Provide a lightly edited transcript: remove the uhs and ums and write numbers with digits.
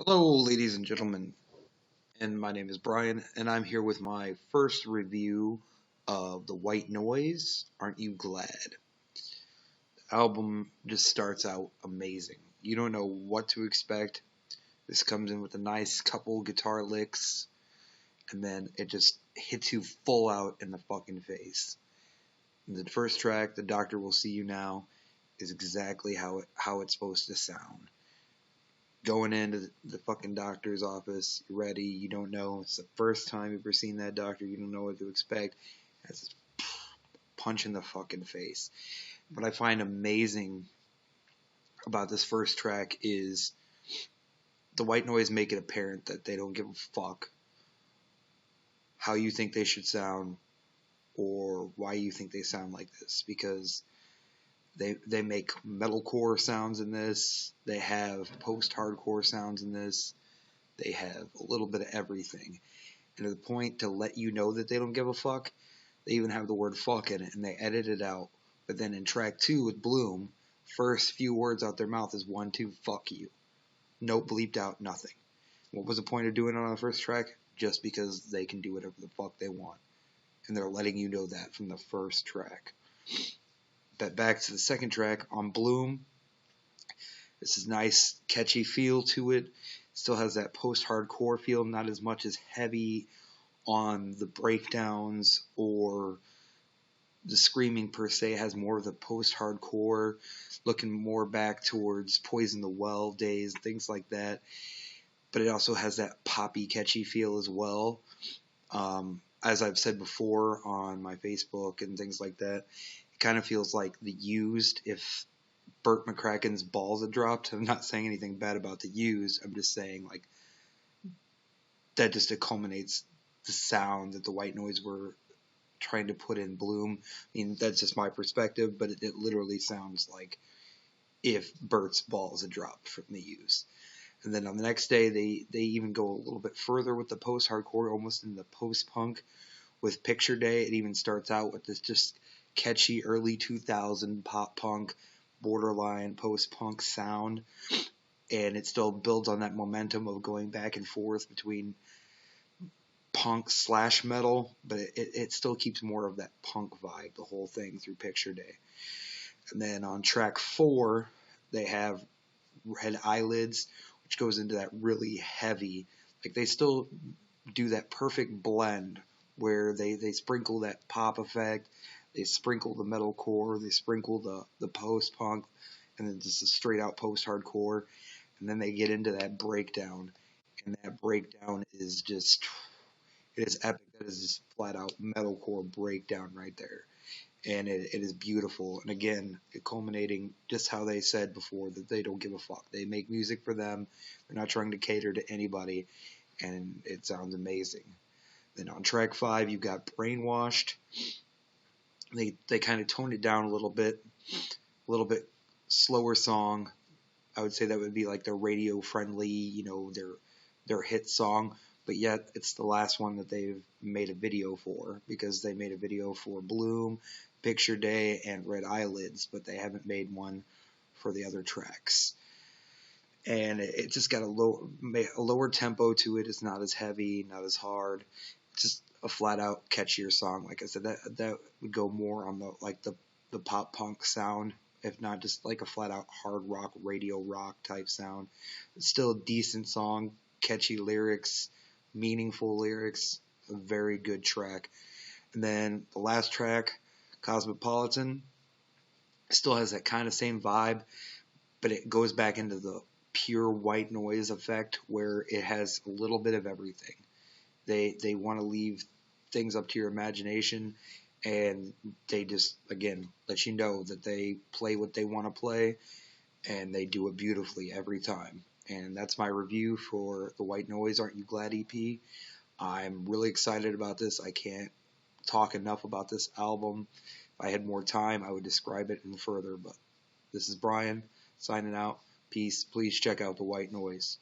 Hello, ladies and gentlemen, and my name is Brian, and I'm here with my first review of The White Noise. Aren't You Glad? The album just starts out amazing. You don't know what to expect. This comes in with a nice couple guitar licks, and then it just hits you full out in the fucking face. And the first track, The Doctor Will See You Now, is exactly how it's supposed to sound. Going into the fucking doctor's office, you're ready, you don't know, it's the first time you've ever seen that doctor, you don't know what to expect. It's a punch in the fucking face. What I find amazing about this first track is the White Noise make it apparent that they don't give a fuck how you think they should sound or why you think they sound like this, because they make metalcore sounds in this, they have post-hardcore sounds in this, they have a little bit of everything. And to the point to let you know that they don't give a fuck, they even have the word fuck in it, and they edit it out. But then in track 2 with Bloom, first few words out their mouth is 1, 2, fuck you. No bleeped out, nothing. What was the point of doing it on the first track? Just because they can do whatever the fuck they want. And they're letting you know that from the first track. But back to the second track on Bloom. This is nice, catchy feel to it. Still has that post-hardcore feel, not as much as heavy on the breakdowns or the screaming per se. It has more of the post-hardcore, looking more back towards Poison the Well days, things like that. But it also has that poppy, catchy feel as well. As I've said before on my Facebook and things like that, it kind of feels like The Used if Burt McCracken's balls had dropped. I'm not saying anything bad about The Used. I'm just saying like that just culminates the sound that the White Noise were trying to put in Bloom. I mean, that's just my perspective, but it literally sounds like if Burt's balls had dropped from The Used. And then on the next day, they even go a little bit further with the post-hardcore, almost in the post-punk with Picture Day. It even starts out with this just catchy early 2000 pop-punk, borderline post-punk sound. And it still builds on that momentum of going back and forth between punk / metal, but it still keeps more of that punk vibe, the whole thing through Picture Day. And then on track 4, they have Red Eyelids, which goes into that really heavy, like they still do that perfect blend where they sprinkle that pop effect, they sprinkle the metalcore, they sprinkle the post-punk, and then just a straight out post-hardcore, and then they get into that breakdown, and that breakdown is just, it is epic. That is just flat out metalcore breakdown right there. And it is beautiful. And again, it culminating just how they said before that they don't give a fuck. They make music for them. They're not trying to cater to anybody. And it sounds amazing. Then on track 5, you've got Brainwashed. They kind of toned it down a little bit slower song. I would say that would be like their radio friendly, their hit song, but yet it's the last one that they've made a video for, because they made a video for Bloom, Picture Day, and Red Eyelids, but they haven't made one for the other tracks. And it just got a lower tempo to it. It's not as heavy, not as hard. It's just a flat out catchier song. Like I said, that would go more on the pop punk sound, if not just like a flat out hard rock, radio rock type sound. It's still a decent song, catchy lyrics, meaningful lyrics, a very good track. And then the last track, Cosmopolitan, still has that kind of same vibe, but it goes back into the pure White Noise effect where it has a little bit of everything. They want to leave things up to your imagination, and they just, again, let you know that they play what they want to play, and they do it beautifully every time. And that's my review for the White Noise Aren't You Glad EP. I'm really excited about this. I can't talk enough about this album. If I had more time, I would describe it even further, but this is Brian signing out. Peace. Please check out the White Noise.